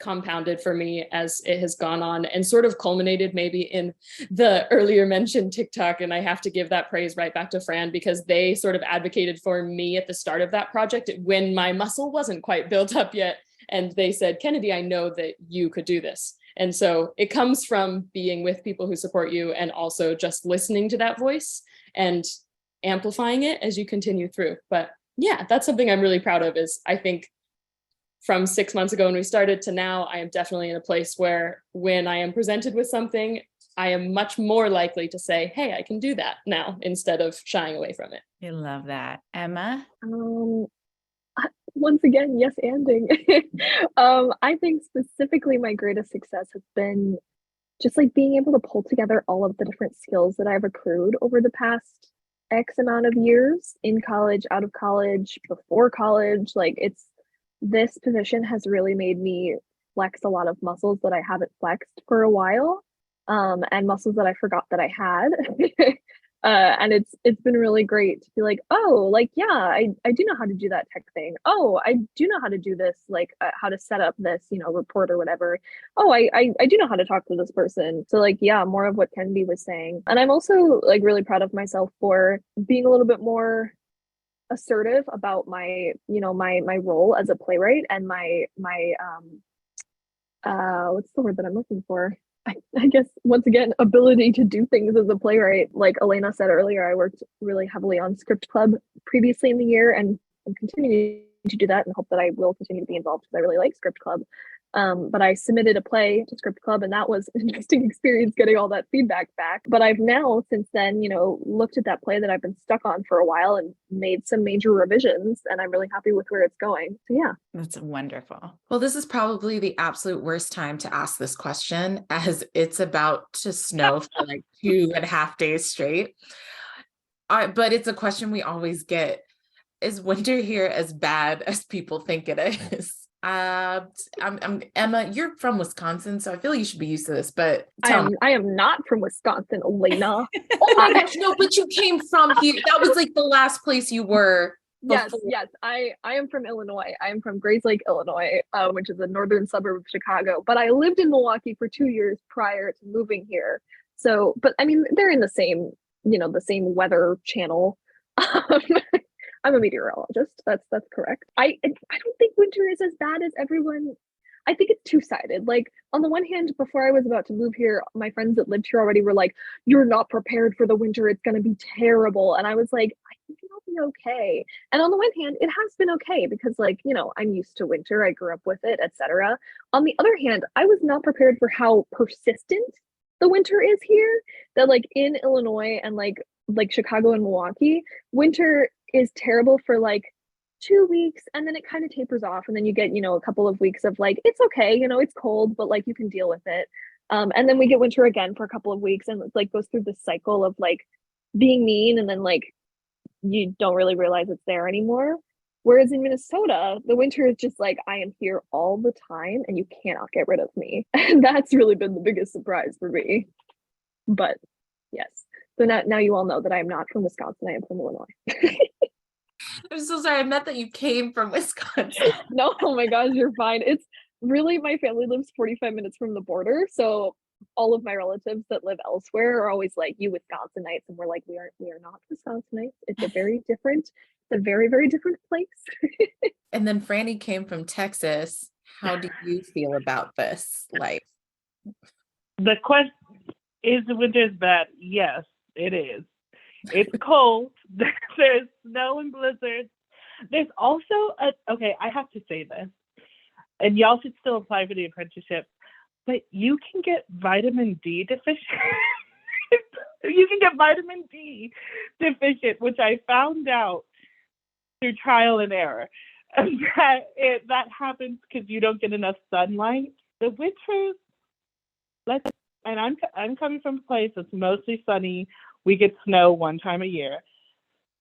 compounded for me as it has gone on and sort of culminated maybe in the earlier mentioned TikTok. And I have to give that praise right back to Fran, because they sort of advocated for me at the start of that project when my muscle wasn't quite built up yet. And they said, Kennedy, I know that you could do this. And so it comes from being with people who support you and also just listening to that voice and amplifying it as you continue through. But yeah, that's something I'm really proud of, is I think from 6 months ago when we started to now, I am definitely in a place where when I am presented with something, I am much more likely to say, hey, I can do that now, instead of shying away from it. I love that. Emma? Once again, yes, anding. I think specifically my greatest success has been just like being able to pull together all of the different skills that I've accrued over the past X amount of years, in college, out of college, before college. Like, this position has really made me flex a lot of muscles that I haven't flexed for a while, and muscles that I forgot that I had. And it's been really great to be like, oh, like, yeah, I do know how to do that tech thing. Oh, I do know how to do this, like how to set up this, report or whatever. Oh, I do know how to talk to this person. So like, yeah, more of what Kennedy was saying. And I'm also like really proud of myself for being a little bit more assertive about my role as a playwright and my what's the word that I'm looking for? I guess, once again, ability to do things as a playwright. Like Alayna said earlier, I worked really heavily on Script Club previously in the year, and I'm continuing to do that and hope that I will continue to be involved because I really like Script Club. But I submitted a play to Script Club, and that was an interesting experience getting all that feedback back. But I've now, since then, looked at that play that I've been stuck on for a while and made some major revisions, and I'm really happy with where it's going. So yeah. That's wonderful. Well, this is probably the absolute worst time to ask this question, as it's about to snow for like 2.5 days straight. But it's a question we always get. Is winter here as bad as people think it is? I'm Emma, you're from Wisconsin, so I feel like you should be used to this, but I tell me. am not from Wisconsin, Alayna. Oh my gosh, no, but you came from here. That was like the last place you were Yes, before. yes. I am from Illinois. I am from Grays Lake, Illinois, which is a northern suburb of Chicago. But I lived in Milwaukee for 2 years prior to moving here. So, but I mean, they're in the same, the same weather channel. I'm a meteorologist. That's correct. I don't think winter is as bad as everyone. I think it's two-sided. Like, on the one hand, before I was about to move here, my friends that lived here already were like, "You're not prepared for the winter. It's going to be terrible." And I was like, "I think it'll be okay." And on the one hand, it has been okay because, like, I'm used to winter. I grew up with it, etc. On the other hand, I was not prepared for how persistent the winter is here. That, like, in Illinois and like Chicago and Milwaukee, winter is terrible for like 2 weeks, and then it kind of tapers off, and then you get a couple of weeks of like, it's okay, it's cold, but like you can deal with it. And then we get winter again for a couple of weeks, and it like goes through this cycle of like being mean, and then like you don't really realize it's there anymore. Whereas in Minnesota, the winter is just like, I am here all the time and you cannot get rid of me. And that's really been the biggest surprise for me. But yes, so now you all know that I am not from Wisconsin. I am from Illinois. I'm so sorry. I meant that you came from Wisconsin. No, oh my gosh, you're fine. It's really, my family lives 45 minutes from the border. So all of my relatives that live elsewhere are always like, "You Wisconsinites," and we're like, we are not Wisconsinites. It's a very very different place. And then Franny came from Texas. How do you feel about this life? The question is, the winter is bad? Yes, it is. It's cold. There's snow and blizzards. There's also okay, I have to say this, and y'all should still apply for the apprenticeship, but you can get vitamin D deficient. You can get vitamin D deficient, which I found out through trial and error. And that happens because you don't get enough sunlight. The winters, and I'm coming from a place that's mostly sunny. We get snow one time a year.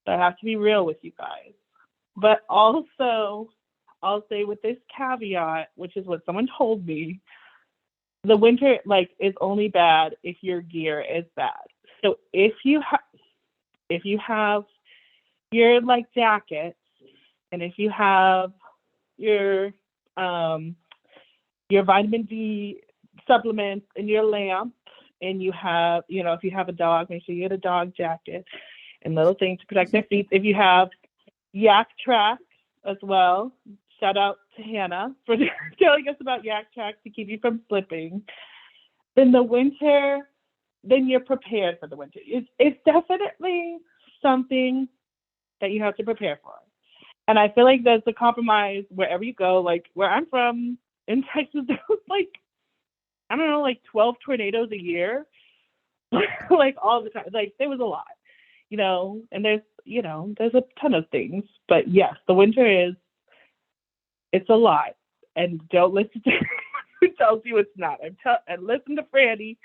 So I have to be real with you guys. But also, I'll say with this caveat, which is what someone told me, the winter is only bad if your gear is bad. So if you have your jackets, and if you have your vitamin D supplements and your lamp, and you have, if you have a dog, make sure you get a dog jacket and little things to protect their feet. If you have yak tracks as well, shout out to Hannah for telling us about yak tracks to keep you from slipping. Then then you're prepared for the winter. It's definitely something that you have to prepare for. And I feel like there's a compromise wherever you go. Like where I'm from in Texas, there was 12 tornadoes a year, all the time. There was a lot, and there's a ton of things. But yes, the winter it's a lot. And don't listen to who tells you it's not. And listen to Franny.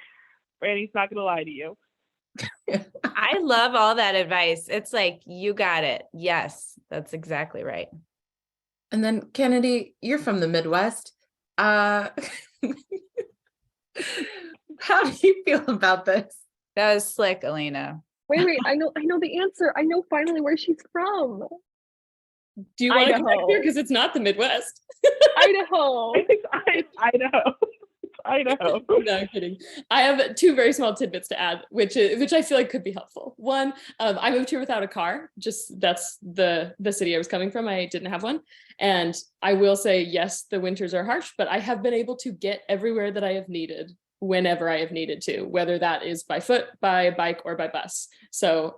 Franny's not going to lie to you. I love all that advice. It's like, you got it. Yes, that's exactly right. And then Kennedy, you're from the Midwest. How do you feel about this? That was slick, Alayna. Wait, I know the answer. I know finally where she's from. Do you want to Idaho. correct here? Because it's not the Midwest. Idaho. Idaho. Idaho. No, I'm kidding. I have two very small tidbits to add, which I feel like could be helpful. One, I moved here without a car. Just that's the city I was coming from. I didn't have one. And I will say, yes, the winters are harsh, but I have been able to get everywhere that I have needed whenever I have needed to, whether that is by foot, by bike, or by bus. So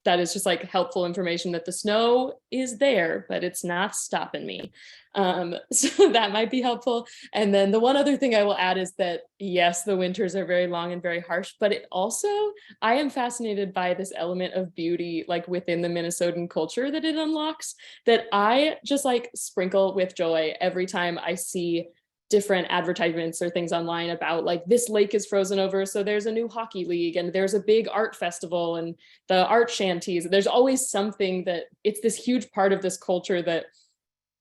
that is just helpful information that the snow is there, but it's not stopping me. So that might be helpful. And then the one other thing I will add is that, yes, the winters are very long and very harsh, but it also, I am fascinated by this element of beauty, within the Minnesotan culture that it unlocks, that I just sprinkle with joy every time I see different advertisements or things online about this lake is frozen over, so there's a new hockey league, and there's a big art festival and the art shanties. There's always something that it's this huge part of this culture that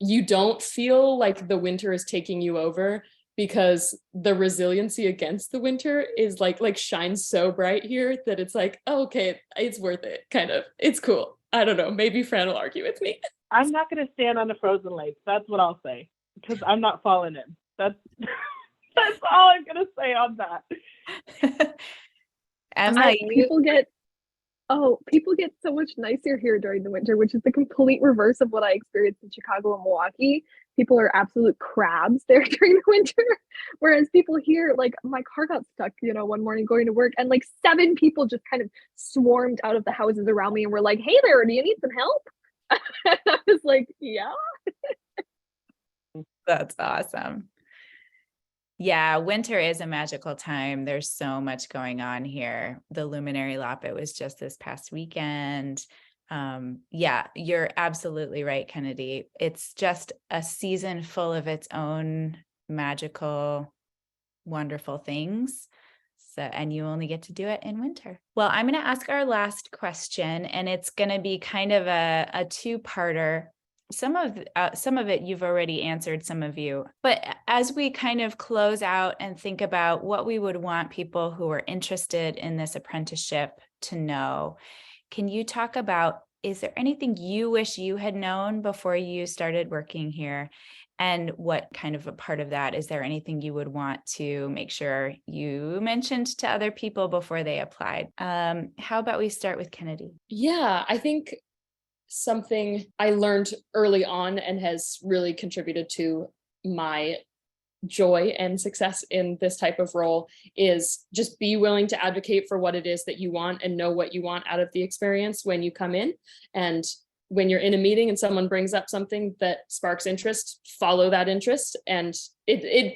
you don't feel like the winter is taking you over, because the resiliency against the winter is like shines so bright here that it's like, oh, okay, it's worth it, kind of. It's cool. I don't know, maybe Fran will argue with me. I'm not going to stand on a frozen lake. That's what I'll say, because I'm not falling in. That's all I'm going to say on that. Emma, People get so much nicer here during the winter, which is the complete reverse of what I experienced in Chicago and Milwaukee. People are absolute crabs there during the winter. Whereas people here, like my car got stuck, one morning going to work, and like 7 people just kind of swarmed out of the houses around me and were like, "Hey there, do you need some help?" And I was like, "Yeah." that's awesome. Yeah, winter is a magical time. There's so much going on here. The Luminary Loppet was just this past weekend. Yeah, you're absolutely right, Kennedy. It's just a season full of its own magical, wonderful things. So, and you only get to do it in winter. Well, I'm going to ask our last question, and it's going to be kind of a two-parter. Some of it you've already answered, some of you, but as we kind of close out and think about what we would want people who are interested in this apprenticeship to know, can you talk about, is there anything you wish you had known before you started working here? And what kind of a part of that, is there anything you would want to make sure you mentioned to other people before they applied? How about we start with Kennedy? Yeah, I think something I learned early on and has really contributed to my joy and success in this type of role is just be willing to advocate for what it is that you want and know what you want out of the experience when you come in. And when you're in a meeting and someone brings up something that sparks interest, follow that interest. And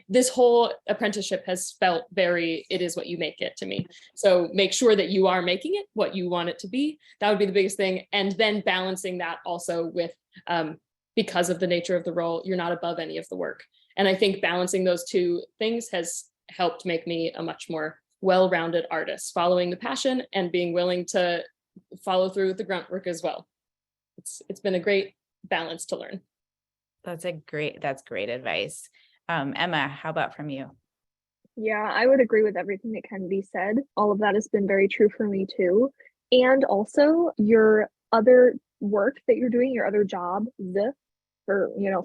this whole apprenticeship has felt very, it is what you make it to me. So make sure that you are making it what you want it to be. That would be the biggest thing. And then balancing that also with, because of the nature of the role, you're not above any of the work. And I think balancing those two things has helped make me a much more well-rounded artist, following the passion and being willing to follow through with the grunt work as well. It's been a great balance to learn. That's great advice. Emma, how about from you? Yeah, I would agree with everything that Kennedy said. All of that has been very true for me too. And also your other work that you're doing, your other job,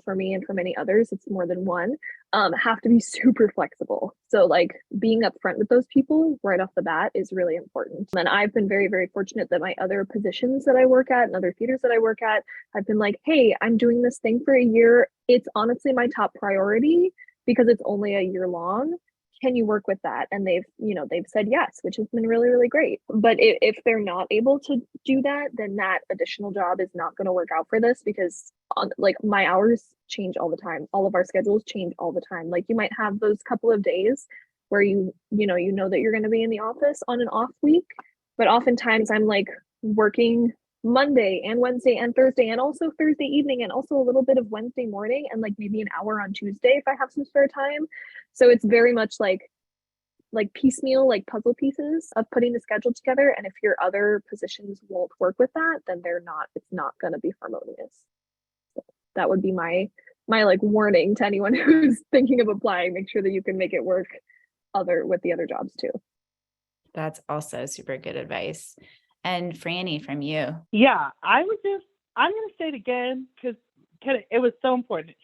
for me and for many others, it's more than one, have to be super flexible. So like being upfront with those people right off the bat is really important. And I've been very, very fortunate that my other positions that I work at and other theaters that I work at, I've been like, hey, I'm doing this thing for a year. It's honestly my top priority because it's only a year long. Can you work with that? And they've said yes, which has been really, really great. But if they're not able to do that, then that additional job is not going to work out for this, because my hours change all the time. All of our schedules change all the time. Like you might have those couple of days where you know that you're going to be in the office on an off week, but oftentimes I'm like working Monday and Wednesday and Thursday, and also Thursday evening, and also a little bit of Wednesday morning, and like maybe an hour on Tuesday if I have some spare time. So it's very much like piecemeal, like puzzle pieces of putting the schedule together. And if your other positions won't work with that, then it's not going to be harmonious. So that would be my like warning to anyone who's thinking of applying. Make sure that you can make it work with the other jobs too. That's also super good advice. And Franny, from you. Yeah, I'm going to say it again because it was so important.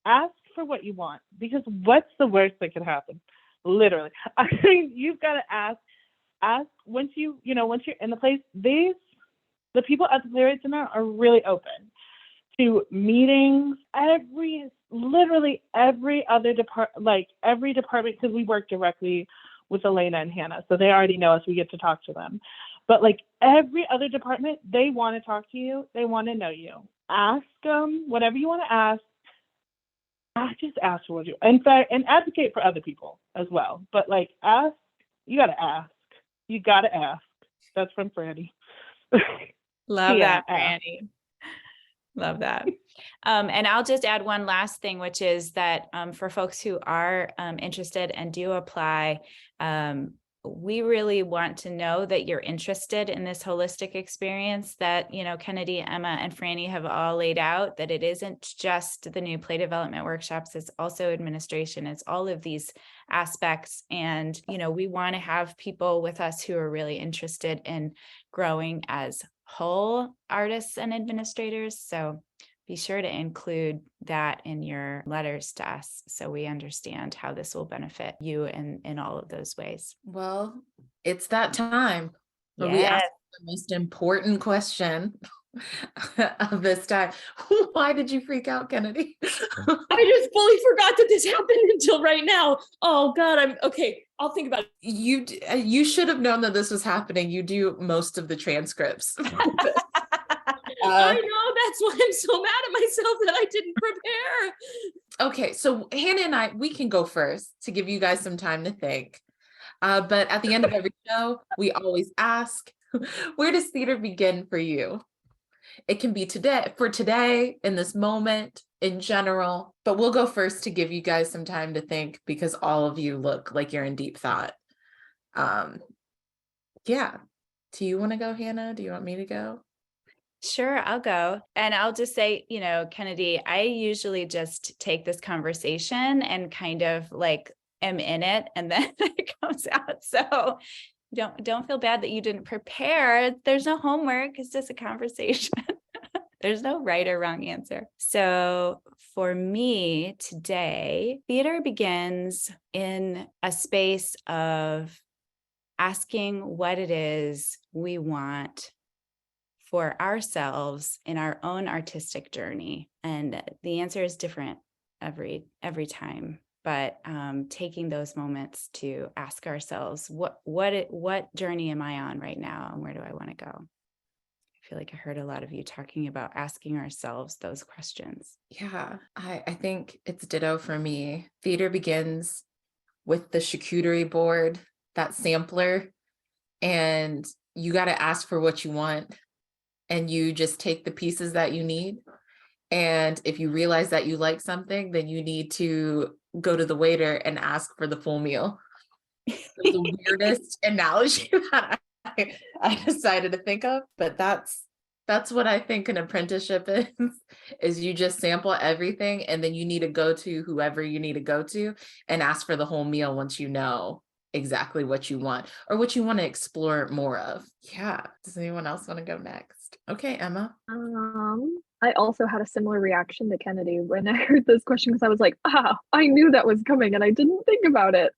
Ask for what you want, because what's the worst that could happen? Literally. I mean, you've got to ask once you're in the place. The people at the Playwrights Center are really open to meetings. Literally every other every department, because we work directly with Alayna and Hannah, so they already know us. We get to talk to them. But like every other department, they want to talk to you. They want to know you. Ask them whatever you want to ask. Just ask for what you, in fact, and advocate for other people as well. But like ask, you got to ask. You got to ask. That's from Franny. Love that, Franny. Love that. And I'll just add one last thing, which is that for folks who are interested and do apply, we really want to know that you're interested in this holistic experience that, Kennedy, Emma, and Franny have all laid out, that it isn't just the new play development workshops, it's also administration, it's all of these aspects. And, we want to have people with us who are really interested in growing as whole artists and administrators. So be sure to include that in your letters to us so we understand how this will benefit you in all of those ways. Well, it's that time where we ask the most important question of this time. Why did you freak out, Kennedy? I just fully forgot that this happened until right now. Oh God, I'm okay. I'll think about it. You should have known that this was happening. You do most of the transcripts. I know, that's why I'm so mad at myself that I didn't prepare. Okay, so Hannah and I, we can go first to give you guys some time to think. But at the end of every show, we always ask, where does theater begin for you? It can be today, in this moment, in general, but we'll go first to give you guys some time to think because all of you look like you're in deep thought. Yeah. Do you want to go, Hannah? Do you want me to go? Sure, I'll go. And I'll just say, Kennedy, I usually just take this conversation and kind of like am in it and then it comes out. So don't feel bad that you didn't prepare. There's no homework. It's just a conversation. There's no right or wrong answer. So for me today, theater begins in a space of asking what it is we want for ourselves in our own artistic journey. And the answer is different every time, but taking those moments to ask ourselves, what journey am I on right now? And where do I want to go? I feel like I heard a lot of you talking about asking ourselves those questions. Yeah, I think it's ditto for me. Theater begins with the charcuterie board, that sampler, and you got to ask for what you want. And you just take the pieces that you need. And if you realize that you like something, then you need to go to the waiter and ask for the full meal. It was the weirdest analogy that I decided to think of, but that's what I think an apprenticeship is you just sample everything and then you need to go to whoever you need to go to and ask for the whole meal once you know exactly what you want or what you want to explore more of. Yeah. Does anyone else want to go next? Okay, Emma. I also had a similar reaction to Kennedy when I heard this question because I was like, I knew that was coming and I didn't think about it.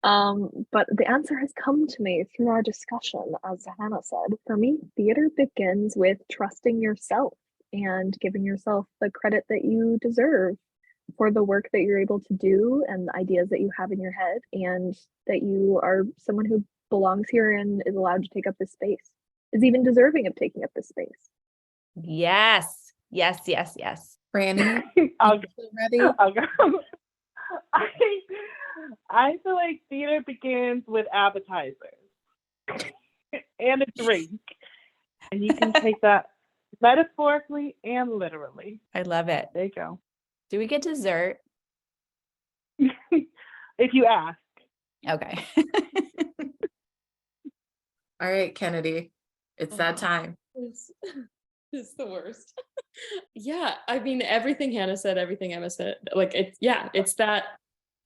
But the answer has come to me through our discussion, as Hannah said. For me, theater begins with trusting yourself and giving yourself the credit that you deserve for the work that you're able to do and the ideas that you have in your head, and that you are someone who belongs here and is allowed to take up this space, is even deserving of taking up this space. Yes. Franny, I'll ready? I'll go. I feel like theater begins with appetizers and a drink. And you can take that metaphorically and literally. I love it. There you go. Do we get dessert? If you ask. Okay. All right, Kennedy, it's that time. It's the worst. Yeah, I mean, everything Hannah said, everything Emma said, like it's that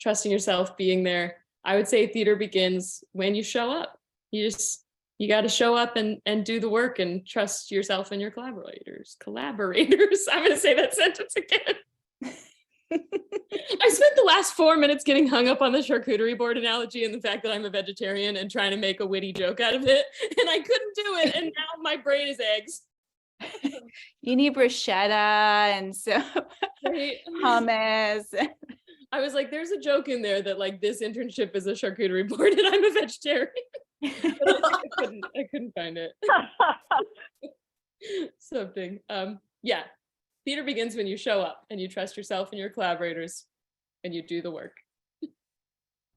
trusting yourself, being there. I would say theater begins when you show up. You got to show up and do the work and trust yourself and your collaborators. I'm going to say that sentence again. I spent the last 4 minutes getting hung up on the charcuterie board analogy and the fact that I'm a vegetarian and trying to make a witty joke out of it. And I couldn't do it. And now my brain is eggs. You need bruschetta and so Right? hummus. I was like, there's a joke in there that like this internship is a charcuterie board and I'm a vegetarian. But I couldn't find it. Something. Yeah. Theater begins when you show up and you trust yourself and your collaborators and you do the work.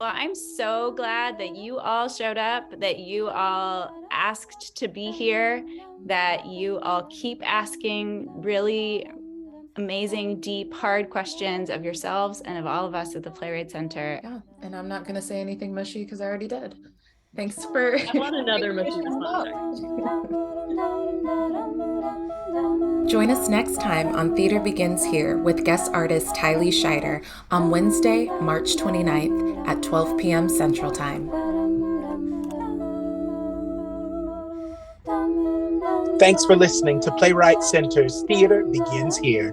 Well, I'm so glad that you all showed up, that you all asked to be here, that you all keep asking really amazing, deep, hard questions of yourselves and of all of us at the Playwrights Center. Yeah, and I'm not going to say anything mushy because I already did. Thanks for. I want another mushy response. Join us next time on Theater Begins Here with guest artist Tylee Scheider on Wednesday, March 29th at 12 p.m. Central Time. Thanks for listening to Playwrights Center's Theater Begins Here.